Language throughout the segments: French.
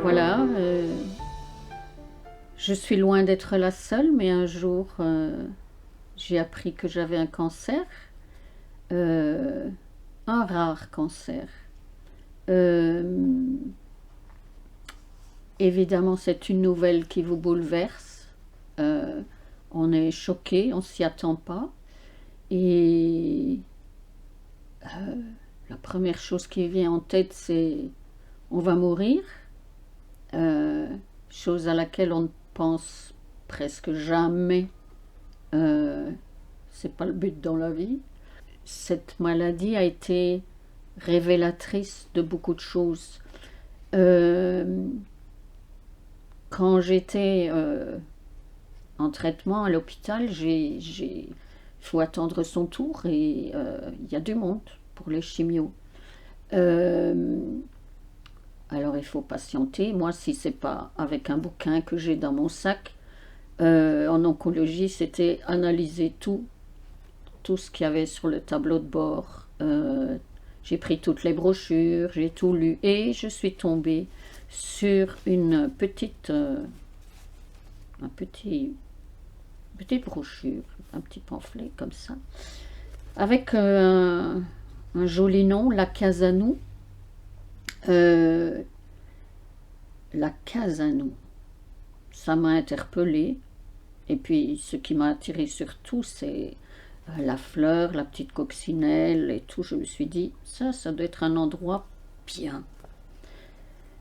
Voilà, je suis loin d'être la seule, mais un jour, j'ai appris que j'avais un cancer, euh, un rare cancer. Euh, Évidemment, c'est une nouvelle qui vous bouleverse. Euh, on est choqué, on s'y attend pas. Et la première chose qui vient en tête, c'est on va mourir. Euh, Chose à laquelle on ne pense presque jamais. Euh, c'est pas le but dans la vie. Cette maladie a été révélatrice de beaucoup de choses. Euh, Quand j'étais en traitement à l'hôpital, il faut attendre son tour et il y a du monde pour les chimios. Euh, alors il faut patienter. Moi, si c'est pas avec un bouquin que j'ai dans mon sac, en oncologie, c'était analyser tout ce qu'il y avait sur le tableau de bord. J'ai pris toutes les brochures, j'ai tout lu et je suis tombée sur un petite brochure, un petit pamphlet comme ça, avec un joli nom, la Casanou. Euh, la Casanou, ça m'a interpellée. Et puis ce qui m'a attiré surtout, c'est la fleur, la petite coccinelle et tout. Je me suis dit, ça doit être un endroit bien.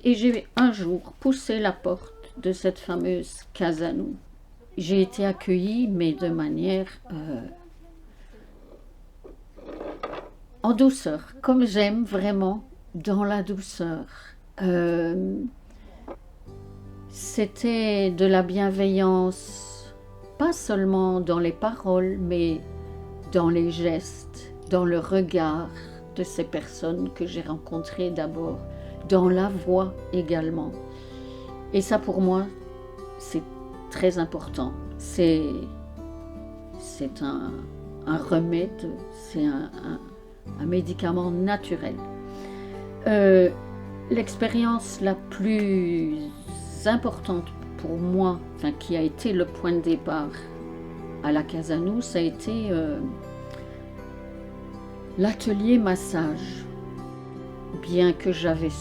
Et j'ai un jour poussé la porte de cette fameuse Casanou. J'ai été accueillie, mais de manière en douceur, comme j'aime vraiment dans la douceur. Euh, C'était de la bienveillance, pas seulement dans les paroles, mais dans les gestes, dans le regard de ces personnes que j'ai rencontrées d'abord, dans la voix également. Et ça, pour moi, c'est très important. C'est un remède, c'est un médicament naturel. Euh, L'expérience la plus importante pour moi, enfin, qui a été le point de départ à la Casanou, ça a été l'atelier massage. Bien que j'avais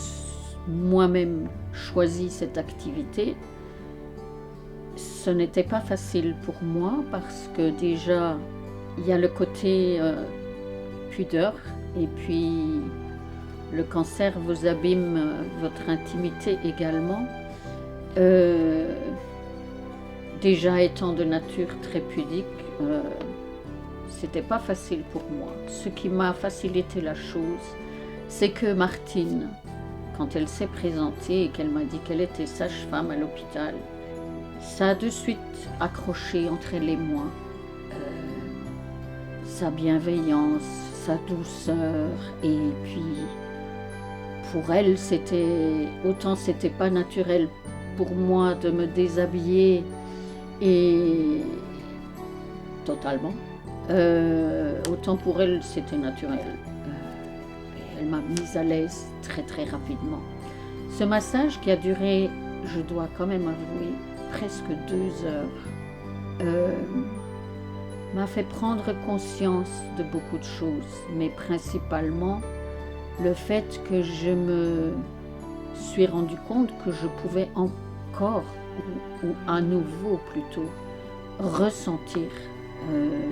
moi-même choisi cette activité, ce n'était pas facile pour moi parce que déjà, il y a le côté pudeur et puis le cancer vous abîme votre intimité également. Déjà étant de nature très pudique, c'était pas facile pour moi. Ce qui m'a facilité la chose, c'est que Martine, quand elle s'est présentée et qu'elle m'a dit qu'elle était sage-femme à l'hôpital, ça a de suite accroché entre elle et moi. Sa bienveillance, sa douceur, et puis pour elle, c'était pas naturel pour moi de me déshabiller et totalement. Autant pour elle, c'était naturel. Et elle m'a mise à l'aise très très rapidement. Ce massage qui a duré, je dois quand même avouer, presque 2 heures, m'a fait prendre conscience de beaucoup de choses, mais principalement le fait que je me suis rendu compte que je pouvais encore, ou à nouveau plutôt, ressentir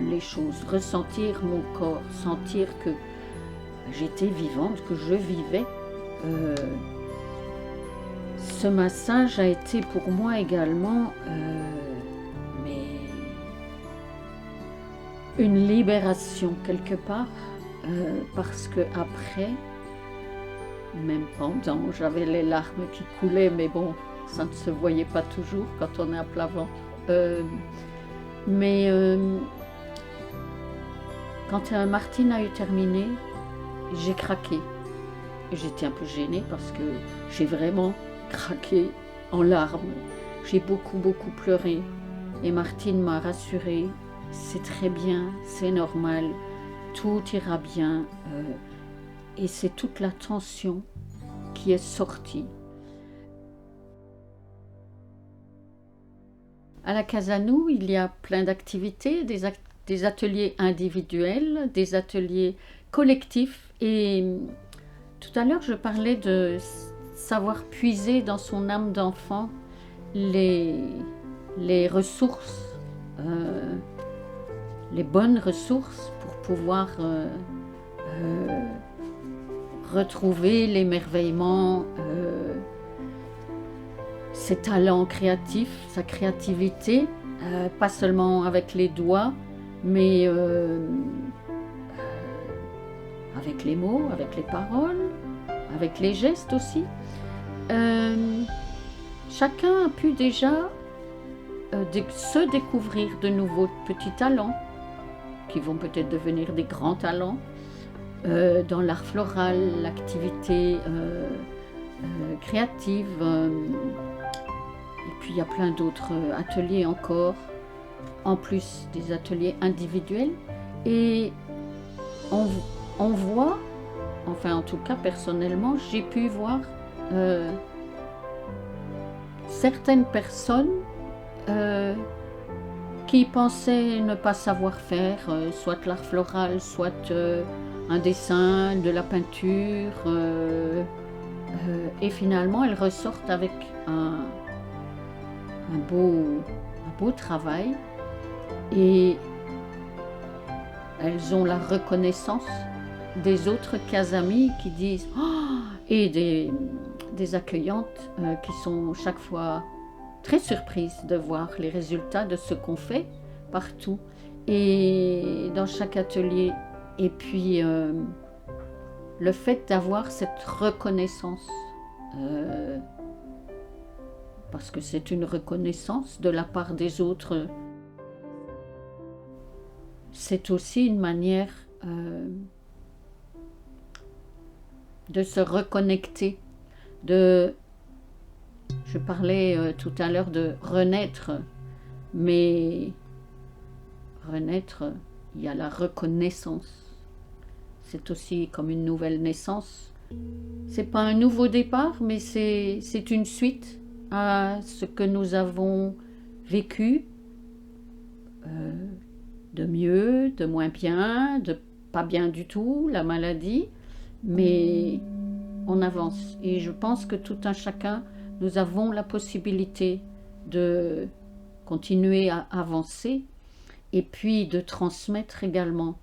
les choses, ressentir mon corps, sentir que j'étais vivante, que je vivais. Ce massage a été pour moi également mais une libération quelque part, parce que après même pendant, j'avais les larmes qui coulaient, mais bon, ça ne se voyait pas toujours quand on est à plat ventre. Euh, mais quand Martine a eu terminé, j'ai craqué. J'étais un peu gênée parce que j'ai vraiment craqué en larmes. J'ai beaucoup pleuré. Et Martine m'a rassurée, c'est très bien, c'est normal, tout ira bien. Et c'est toute la tension qui est sortie. À la Casanou, il y a plein d'activités, des ateliers individuels, des ateliers collectifs. Et tout à l'heure, je parlais de savoir puiser dans son âme d'enfant les ressources, les bonnes ressources pour pouvoir retrouver l'émerveillement, ses talents créatifs, sa créativité, pas seulement avec les doigts, mais avec les mots, avec les paroles, avec les gestes aussi. Chacun a pu déjà se découvrir de nouveaux petits talents qui vont peut-être devenir des grands talents dans l'art floral, l'activité créative. Et puis il y a plein d'autres ateliers encore, en plus des ateliers individuels. Et on voit, enfin en tout cas personnellement, j'ai pu voir certaines personnes qui pensaient ne pas savoir faire, soit l'art floral, soit un dessin, de la peinture, et finalement elles ressortent avec un beau travail, et elles ont la reconnaissance des autres casamis qui disent oh, et des accueillantes qui sont chaque fois très surprises de voir les résultats de ce qu'on fait partout et dans chaque atelier. Et puis le fait d'avoir cette reconnaissance, parce que c'est une reconnaissance de la part des autres, c'est aussi une manière de se reconnecter, je parlais tout à l'heure de renaître, mais renaître, il y a la reconnaissance. C'est aussi comme une nouvelle naissance. C'est pas un nouveau départ, mais c'est une suite à ce que nous avons vécu, de mieux, de moins bien, de pas bien du tout, la maladie, mais on avance. Et je pense que tout un chacun, nous avons la possibilité de continuer à avancer et puis de transmettre également.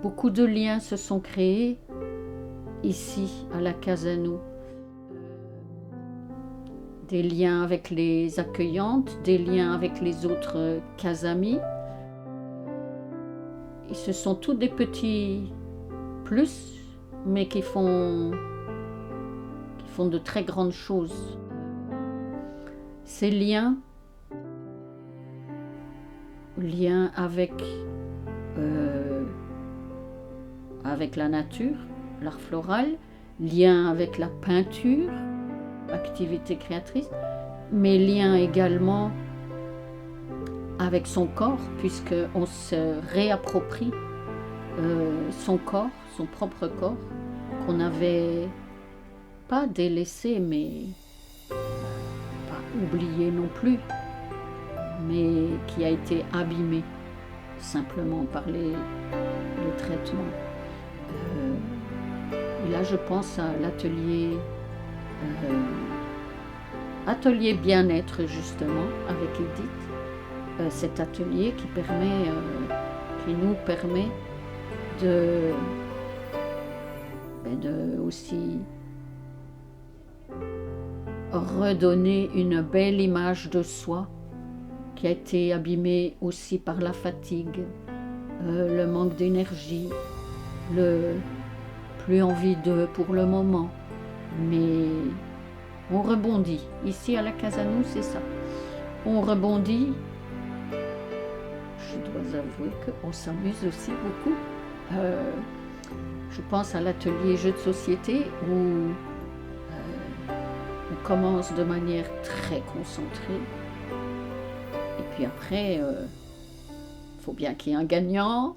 Beaucoup de liens se sont créés ici à la Casanou. Des liens avec les accueillantes, des liens avec les autres casamis. Et ce sont tous des petits plus, mais qui font de très grandes choses. Ces liens avec la nature, l'art floral, lien avec la peinture, activité créatrice, mais lien également avec son corps, puisqu'on se réapproprie son corps, son propre corps, qu'on n'avait pas délaissé, mais pas oublié non plus, mais qui a été abîmé simplement par les traitements. Et là, je pense à l'atelier bien-être, justement, avec Edith. Cet atelier qui nous permet de aussi redonner une belle image de soi qui a été abîmée aussi par la fatigue, le manque d'énergie, plus envie d'eux pour le moment, mais on rebondit. Ici à la Casanou, c'est ça. On rebondit. Je dois avouer qu'on s'amuse aussi beaucoup. Je pense à l'atelier jeux de société où on commence de manière très concentrée. Et puis après, il faut bien qu'il y ait un gagnant.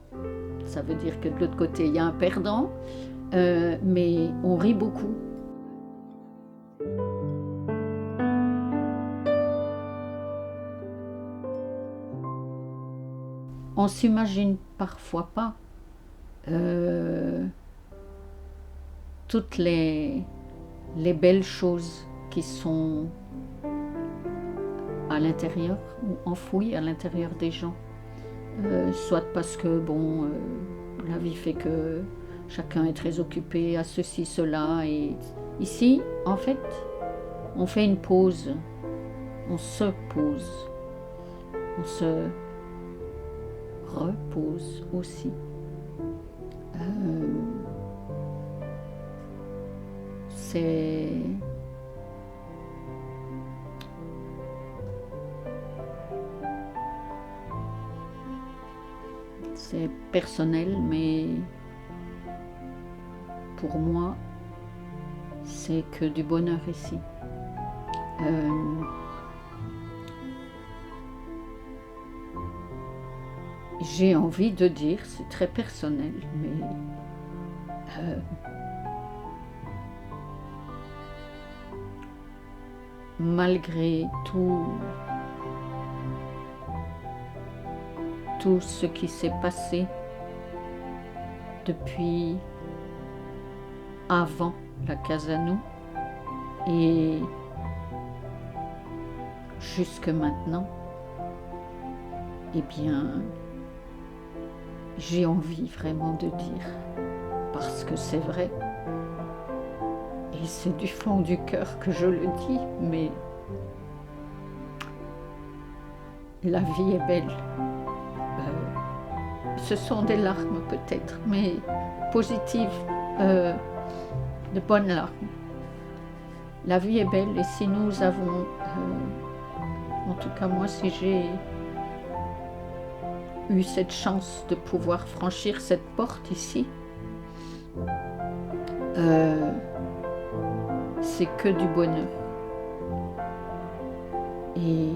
Ça veut dire que de l'autre côté, il y a un perdant. Mais on rit beaucoup. On s'imagine parfois pas toutes les belles choses qui sont à l'intérieur ou enfouies à l'intérieur des gens. Soit parce que la vie fait que chacun est très occupé à ceci, cela. Et ici, en fait, on fait une pause. On se pose. On se repose aussi. C'est personnel, mais pour moi, c'est que du bonheur ici. J'ai envie de dire, c'est très personnel, mais malgré tout ce qui s'est passé depuis avant la Casanou et jusque maintenant, eh bien, j'ai envie vraiment de dire, parce que c'est vrai, et c'est du fond du cœur que je le dis, mais la vie est belle. Ce sont des larmes peut-être, mais positives, de bonnes larmes. La vie est belle et si nous avons, en tout cas moi, si j'ai eu cette chance de pouvoir franchir cette porte ici, c'est que du bonheur. Et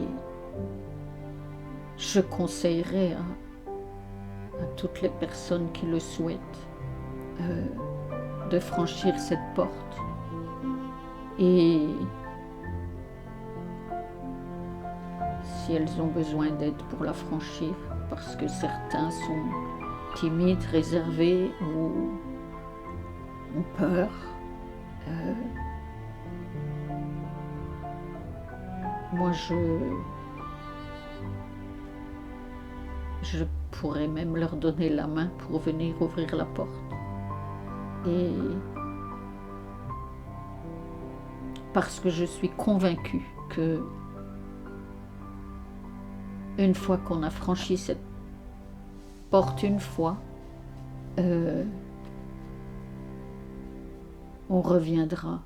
je conseillerais à toutes les personnes qui le souhaitent de franchir cette porte. Et si elles ont besoin d'aide pour la franchir, parce que certains sont timides, réservés ou ont peur, moi je pourrais même leur donner la main pour venir ouvrir la porte. Et parce que je suis convaincue que une fois qu'on a franchi cette porte une fois, on reviendra